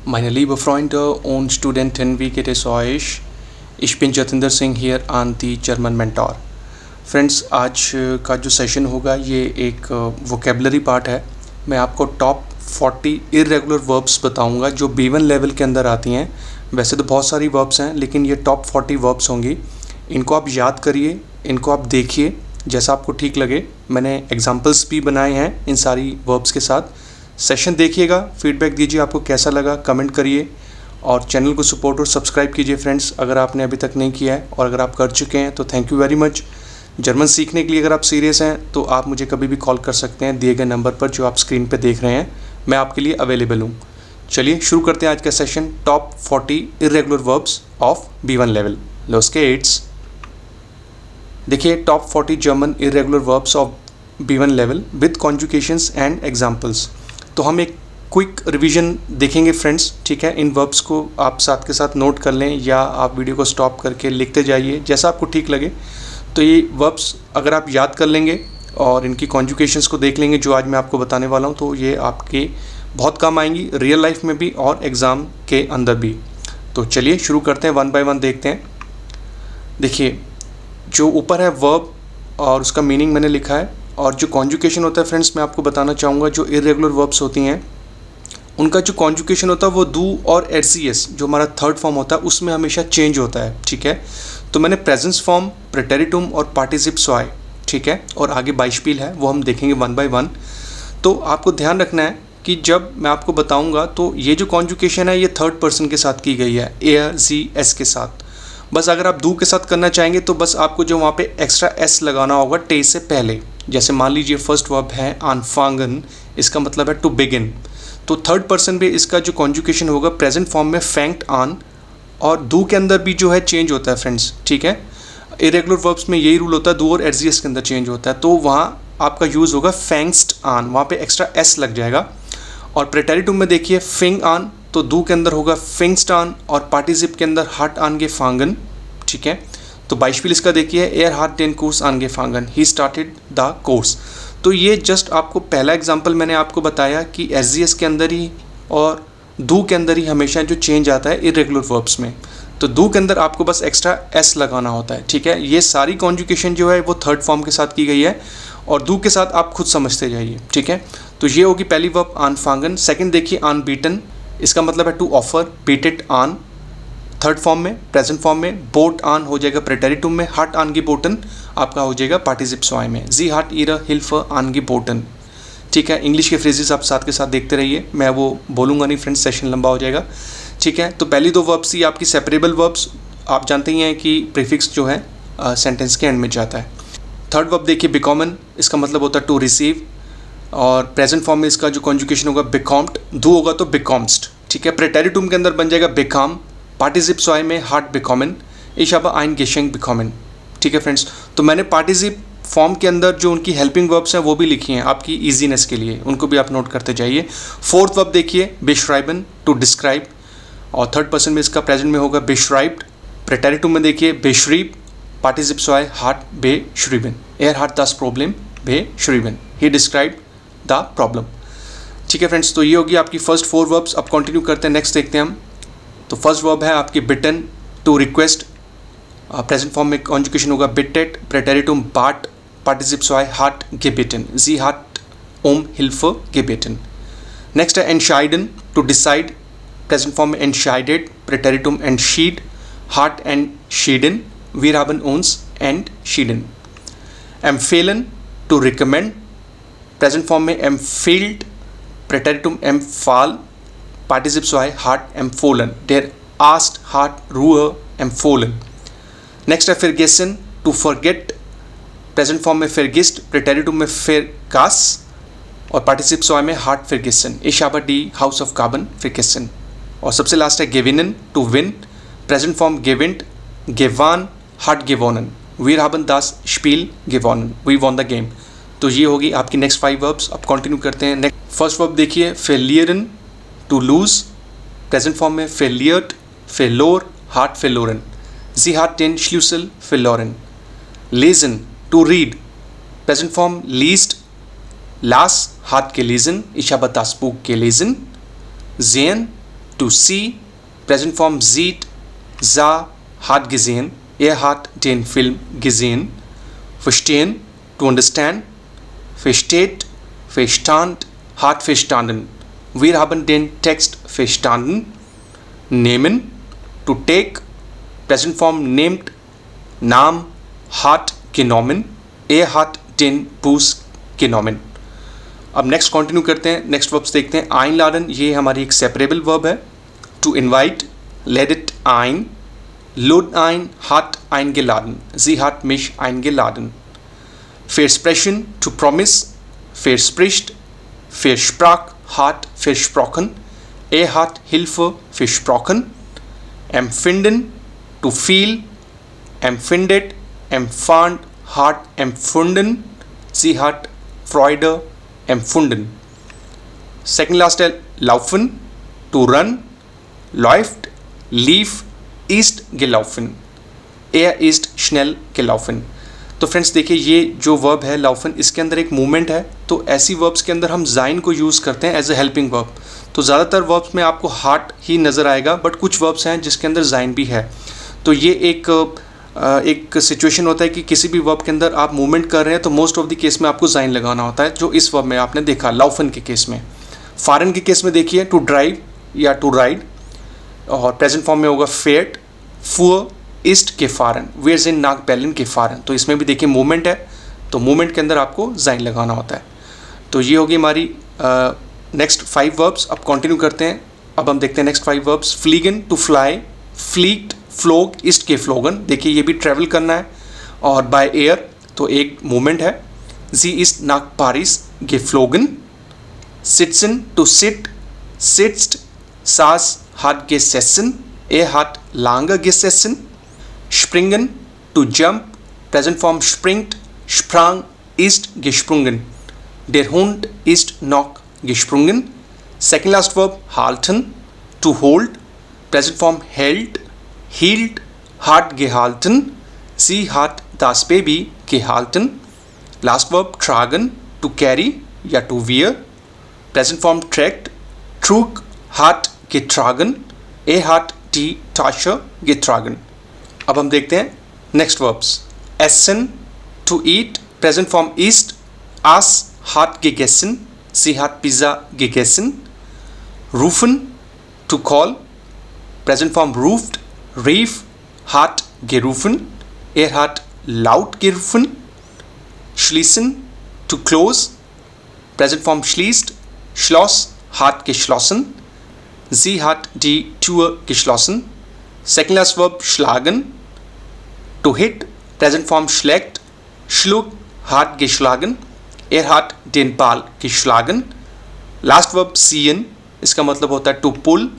Meine liebe Freunde und Studenten, wie geht es euch? Ich bin Jatinder Singh here on the German mentor. Friends, आज का जो session होगा ये एक वोकेबलरी पार्ट है। मैं आपको टॉप 40 इरेगुलर वर्ब्स बताऊंगा जो B1 लेवल के अंदर आती हैं। वैसे तो बहुत सारी वर्ब्स हैं, लेकिन ये टॉप 40 वर्ब्स होंगी। इनको आप याद करिए, इनको आप देखिए जैसा आपको ठीक लगे। मैंने एग्जाम्पल्स भी बनाए हैं इन सारी वर्ब्स के साथ। सेशन देखिएगा, फीडबैक दीजिए आपको कैसा लगा, कमेंट करिए और चैनल को सपोर्ट और सब्सक्राइब कीजिए फ्रेंड्स, अगर आपने अभी तक नहीं किया है। और अगर आप कर चुके हैं तो thank you very much. German सीखने के लिए अगर आप सीरियस हैं तो आप मुझे कभी भी कॉल कर सकते हैं दिए गए नंबर पर जो आप स्क्रीन पर देख रहे हैं। मैं आपके लिए अवेलेबल हूँ। चलिए शुरू करते हैं आज का session, top 40 irregular verbs of B1 level. लोस किड्स, देखिए top 40 German irregular verbs of B1 level with conjugations and examples. तो हम एक क्विक रिवीजन देखेंगे फ्रेंड्स, ठीक है। इन वर्ब्स को आप साथ के साथ नोट कर लें या आप वीडियो को स्टॉप करके लिखते जाइए जैसा आपको ठीक लगे। तो ये वर्ब्स अगर आप याद कर लेंगे और इनकी कॉन्जुकेशंस को देख लेंगे जो आज मैं आपको बताने वाला हूँ, तो ये आपके बहुत काम आएंगी रियल लाइफ में भी और एग्ज़ाम के अंदर भी। तो चलिए शुरू करते हैं, वन बाय वन देखते हैं। देखिए जो ऊपर है वर्ब और उसका मीनिंग मैंने लिखा है, और जो कॉन्जुकेशन होता है फ्रेंड्स मैं आपको बताना चाहूँगा, जो इरेगुलर वर्ब्स होती हैं उनका जो कॉन्जुकेशन होता है वो डू और एस जो हमारा थर्ड फॉर्म होता है उसमें हमेशा चेंज होता है, ठीक है। तो मैंने प्रेजेंस फॉर्म, प्रेटेरिटुम और पार्टिसिप स्वाय, ठीक है, और आगे बाइशपील है, वो हम देखेंगे वन बाय वन। तो आपको ध्यान रखना है कि जब मैं आपको बताऊंगा तो ये जो कॉन्जुकेशन है ये थर्ड पर्सन के साथ की गई है, एयर जी एस के साथ। बस अगर आप डू के साथ करना चाहेंगे तो बस आपको जो वहाँ पे एक्स्ट्रा एस लगाना होगा टे से पहले। जैसे मान लीजिए फर्स्ट वर्ब है आनफांगन, इसका मतलब है टू बिगिन। तो थर्ड पर्सन में इसका जो कॉन्जुकेशन होगा प्रेजेंट फॉर्म में फैंक्ट आन, और डू के अंदर भी जो है चेंज होता है फ्रेंड्स, ठीक है। इरेगुलर वर्ब्स में यही रूल होता है, डू और एस के अंदर चेंज होता है। तो वहाँ आपका यूज़ होगा फैंक्स्ट आन, वहाँ पे एक्स्ट्रा एस लग जाएगा। और प्रेटेरिटुम में देखिए फिंग आन, तो डू के अंदर होगा फिंग्स्ट आन और पार्टिसिप के अंदर हट आन गे फांगन, ठीक है। तो बाइशपील इसका देखिए एयर हार्ट 10 कोर्स आन गे फांगन, ही स्टार्टेड द कोर्स। तो ये जस्ट आपको पहला एग्जांपल मैंने आपको बताया कि एस के अंदर ही और डू के अंदर ही हमेशा जो चेंज आता है इरेगुलर वर्ब्स में। तो डू के अंदर आपको बस एक्स्ट्रा एस लगाना होता है, ठीक है। ये सारी कॉन्जुकेशन जो है वो थर्ड फॉर्म के साथ की गई है और डू के साथ आप खुद समझते जाइए, ठीक है। तो ये होगी पहली वर्ब आनफांगन। सेकंड देखिए आन बीटन, इसका मतलब है टू ऑफर, बीट इट आन थर्ड फॉर्म में, प्रेजेंट फॉर्म में। बोट आन हो जाएगा प्रेटेरिटुम में, हट आन गी बोटन आपका हो जाएगा पार्टिसिप स्वाय में। जी हट ईर हिल्फ आन गी बोटन, ठीक है। इंग्लिश के फ्रेजेस आप साथ के साथ देखते रहिए, मैं वो बोलूँगा नहीं फ्रेंड्स, सेशन लंबा हो जाएगा, ठीक है। तो पहली दो वर्ब्स ही आपकी सेपरेबल वर्ब्स, आप जानते ही हैं कि प्रीफिक्स जो है सेंटेंस के एंड में जाता है। थर्ड वर्ब देखिए बिकॉमन, इसका मतलब होता है टू रिसीव, और प्रेजेंट फॉर्म में इसका जो कॉन्जुकेशन होगा बिकॉम्ड, डू होगा तो बिकॉम्स्ट, ठीक है। प्रेटेरिटुम के अंदर बन जाएगा बिकाम, पार्टिसिप स्वाय में हार्ट बिकॉमन, इश अब आइन गेशेंग बिकॉमन, ठीक है फ्रेंड्स। तो मैंने पार्टिसिप फॉर्म के अंदर जो उनकी हेल्पिंग वर्ब्स हैं वो भी लिखी हैं आपकी ईजीनेस के लिए, उनको भी आप नोट करते जाइए। फोर्थ वर्ब देखिए बेश्राइबन, टू डिस्क्राइब, और थर्ड पर्सन में इसका प्रेजेंट में होगा बेश्राइब्ड। प्रेटेरिटुम में देखिए बेश्रीब, पार्टिसिप स्वाय हार्ट बेश्रीबन, एयर हार्ट दस प्रॉब्लम बेश्रीबन, ही डिस्क्राइब द प्रॉब्लम, ठीक है फ्रेंड्स। तो ये होगी आपकी फर्स्ट फोर वर्ब्स। अब कंटिन्यू करते हैं, नेक्स्ट देखते हैं हम। तो फर्स्ट वर्ब है आपकी बिटन, टू रिक्वेस्ट, प्रेजेंट फॉर्म में कॉन्जुकेशन होगा बिटेट, प्रेटेरिटुम बाट, पार्टिसिप स्वाय हार्ट गेबेटन, जी हार्ट ओम हिल्फ गेबेटन। नेक्स्ट है एनशाइडन, टू डिसाइड, प्रेजेंट फॉर्म में एनशाइडेड, प्रेटेरिटुम एनशीड, हार्ट एंड शीडन, वीर haben uns एंड शीडन। एम्फेलन, टू रिकमेंड, प्रेजेंट फॉर्म में एम्फील्ड, प्रेटेरिटुम एम्फाल, पार्टिसिप स्वाय हार्ट एम्फोलन, देर आस्ट हार्ट रूअर एम्फोलन। नेक्स्ट है फिरगेसन, टू फॉरगेट, प्रेजेंट फॉर्म में फिरगिस्ट, प्रेटेरिटुम में फिरकास और पार्टिसिप स्वाय में हार्ट फिरगेसन, इश aber डी हाउस ऑफ कार्बन फिरगेसन। और सबसे लास्ट है गेविनन, टू विन, प्रेजेंट फॉर्म गेविंट, गेवान, हार्ट गेवोनन, वीर haben das Spiel gewonnen, we won the game. तो ये होगी आपकी नेक्स्ट 5 वर्ब्स। अब कंटिन्यू करते हैं। नेक्स्ट फर्स्ट वर्ब देखिए फेलियरन, टू लूज, प्रेजेंट फॉर्म में फेलियर्ड, फेलोर, हार्ट फेलोरन, जी हार्ट den Schlüssel verloren। लेजन, टू रीड, प्रेजेंट फॉर्म लीस्ट, लास हार्ट gelesen, ich habe das Buch gelesen। sehen, to see, present form sieht, sah, hat gesehen, er hat den Film gesehen. Verstehen, to understand, versteht, verstand, hat verstanden. Wir haben den Text verstanden. Nehmen, to take, present form nehmt, nahm, hat genommen, er hat den Bus genommen. अब next continue करते हैं, next verbs देखते हैं. einladen, ये हमारी एक separable verb है. To invite, lädt ein, lud ein, hat eingeladen, sie hat mich eingeladen. Versprechen, to promise, verspricht, versprach, hat versprochen, er hat Hilfe versprochen. Empfinden, to feel, empfindet, empfand, hat empfunden, sie hat Freude empfunden. Second last है laufen, to run, läuft, lief, ist gelaufen, er ist schnell gelaufen. तो friends देखिए, ये जो verb है laufen, इसके अंदर एक movement है. तो ऐसी वर्ब्स के अंदर हम जाइन को यूज़ करते हैं एज ए हेल्पिंग वर्ब. तो ज़्यादातर वर्ब्स में आपको हार्ट ही नज़र आएगा, बट कुछ वर्ब्स हैं जिसके अंदर जाइन भी है. तो ये एक सिचुएशन होता है कि किसी भी वर्ब के अंदर आप मूवमेंट कर रहे हैं तो मोस्ट ऑफ द केस में आपको जाइन लगाना होता है, जो इस वर्ब में आपने देखा लाउफन के केस में. फारन के केस में देखिए टू ड्राइव या टू राइड, और प्रेजेंट फॉर्म में होगा फेट, फुअर, ईस्ट के फारन, वेयर इन नाक बैलन के फारन. तो इसमें भी देखिए मूवमेंट है, तो मूवमेंट के अंदर आपको जाइन लगाना होता है. तो ये होगी हमारी नेक्स्ट 5 वर्ब्स. अब कंटिन्यू करते हैं. अब हम देखते हैं नेक्स्ट 5 वर्ब्स. फ्लीगन, टू फ्लाई, फ्लीक्ड, फ्लोग, ईस्ट के फ्लोगन. देखिए ये भी ट्रैवल करना है, और बाय एयर, तो एक मूवमेंट है. जी इस्ट नाक Paris geflogen. Sitzen, to sit, sitzt, saß, hat gesessen, er hat lange gesessen. Springen, to jump, present form springt, sprang, ist gesprungen. Der Hund ist noch gesprungen. Second last verb halten, to hold, present form hält, hielt, hat gehalten, sie hat das Baby gehalten. Last verb tragen, to carry या to wear, present form trägt, trug, hat getragen, er hat die Tasche getragen. अब हम देखते हैं next verbs. essen, to eat, present form ist, aß, hat gegessen, sie hat Pizza gegessen. rufen, to call, present form ruft, rief, hat gerufen, er hat laut gerufen. Schließen, to close, present form schließt, schloss, hat geschlossen, sie hat die Tür geschlossen. Second last verb schlagen, to hit, present form schlägt, schlug, hat geschlagen, er hat den Ball geschlagen. Last verb ziehen, इसका मतलब होता है to pull,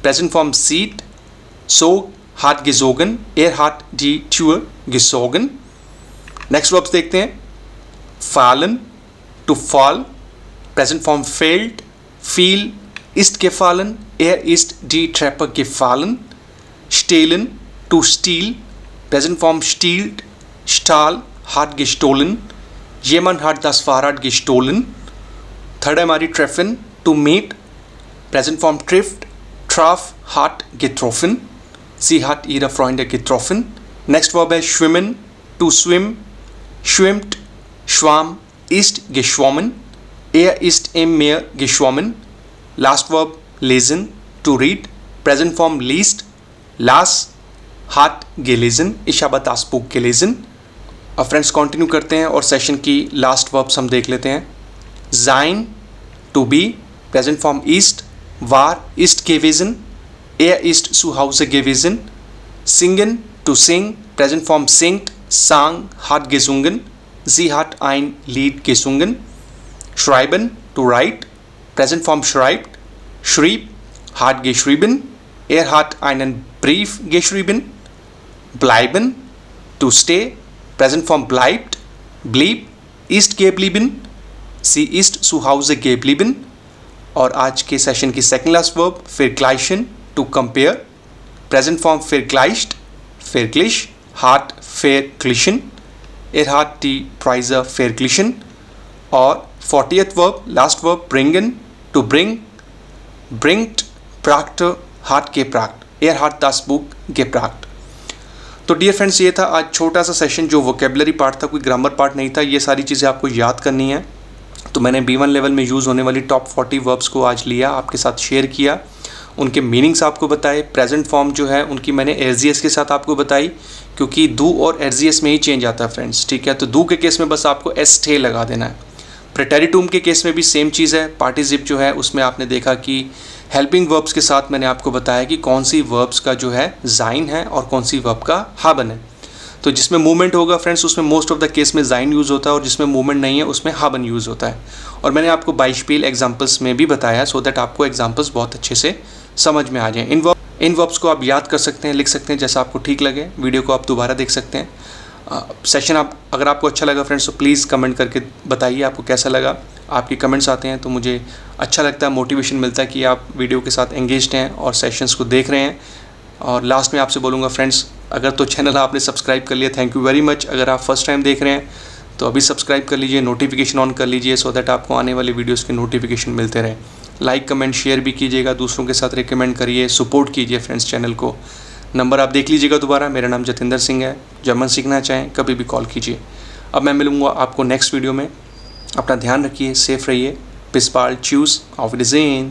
present form zieht, zog, hat gesogen, er hat die Tür gesogen. Next verbs देखते हैं. fallen, to fall, present form fällt, fiel, ist gefallen, er ist die Treppe gefallen. stehlen, to steal, present form stiehlt, stahl, hat gestohlen, jemand hat das Fahrrad gestohlen. Third है हमारी treffen, to meet, present form trifft, traf, hat getroffen, sie hat ihre Freunde getroffen. Next verb है schwimmen, to swim, schwimmt, schwamm, ist geschwommen, er ist im Meer geschwommen. Last verb lesen, to read, present form liest, las, hat gelesen, ich habe das Buch gelesen. अब friends continue करते हैं और session की last verbs हम देख लेते हैं. sein, to be, present form ist, war, ist gewesen, er ist zu Hause gewesen. singen, to sing, present form singt, sang, hat gesungen, sie hat ein Lied gesungen. schreiben, to write, present form schreibt, schrieb, hat geschrieben, er hat einen Brief geschrieben. bleiben, to stay, present form bleibt, blieb, ist geblieben, sie ist zu Hause geblieben. और आज के session की second last verb vergleichen, to compare, present form vergleicht, verglich, hat verglichen, er hat die Preise verglichen. और 40th verb, last verb bringen, to bring, bringt, gefragt hat gefragt, hat das Buch gefragt। तो dear friends, ये था आज छोटा सा session जो vocabulary part था, कोई ग्रामर पार्ट नहीं था। ये सारी चीज़ें आपको याद करनी है। तो मैंने B1 लेवल में यूज़ होने वाली टॉप 40 वर्ब्स को आज लिया, आपके साथ शेयर किया, उनके मीनिंग्स आपको बताए। प्रेजेंट फॉर्म जो है उनकी मैंने एसजीएस के साथ आपको बताई, क्योंकि दू और एसजीएस में ही चेंज आता है फ्रेंड्स, ठीक है। तो दू के केस में बस आपको एस टे लगा देना है। प्रेटेरिटुम के केस में भी सेम चीज़ है। पार्टिसिप जो है उसमें आपने देखा कि हेल्पिंग वर्ब्स के साथ मैंने आपको बताया कि कौन सी वर्ब्स का जो है जाइन है और कौन सी वर्ब का हाबन है। तो जिसमें मूवमेंट होगा फ्रेंड्स उसमें मोस्ट ऑफ द केस में जाइन यूज़ होता है, और जिसमें मूवमेंट नहीं है उसमें हाबन यूज़ होता है। और मैंने आपको बाइशपील एग्जाम्पल्स में भी बताया, सो दैट आपको एग्जाम्पल्स बहुत अच्छे से समझ में आ जाएँ। इन वर्ब्स को आप याद कर सकते हैं, लिख सकते हैं, जैसा आपको ठीक लगे। वीडियो को आप दोबारा देख सकते हैं। सेशन अगर आपको अच्छा लगा फ्रेंड्स तो प्लीज़ कमेंट करके बताइए आपको कैसा लगा। आपके कमेंट्स आते हैं तो मुझे अच्छा लगता है, मोटिवेशन मिलता है कि आप वीडियो के साथ एंगेज्ड हैं और सेशंस को देख रहे हैं। और लास्ट में आपसे बोलूँगा फ्रेंड्स, अगर तो चैनल आपने सब्सक्राइब कर लिया, थैंक यू वेरी मच। अगर आप फर्स्ट टाइम देख रहे हैं तो अभी सब्सक्राइब कर लीजिए, नोटिफिकेशन ऑन कर लीजिए, सो दैट आपको आने वाली वीडियोज़ के नोटिफिकेशन मिलते रहे। लाइक कमेंट शेयर भी कीजिएगा, दूसरों के साथ रिकमेंड करिए, सपोर्ट कीजिए फ्रेंड्स चैनल को। नंबर आप देख लीजिएगा दोबारा, मेरा नाम जतिंदर सिंह है। जर्मन सीखना चाहें कभी भी कॉल कीजिए। अब मैं मिलूँगा आपको नेक्स्ट वीडियो में। अपना ध्यान रखिए, सेफ रहिए। बिस बाल्ड, चूज़, auf Wiedersehen।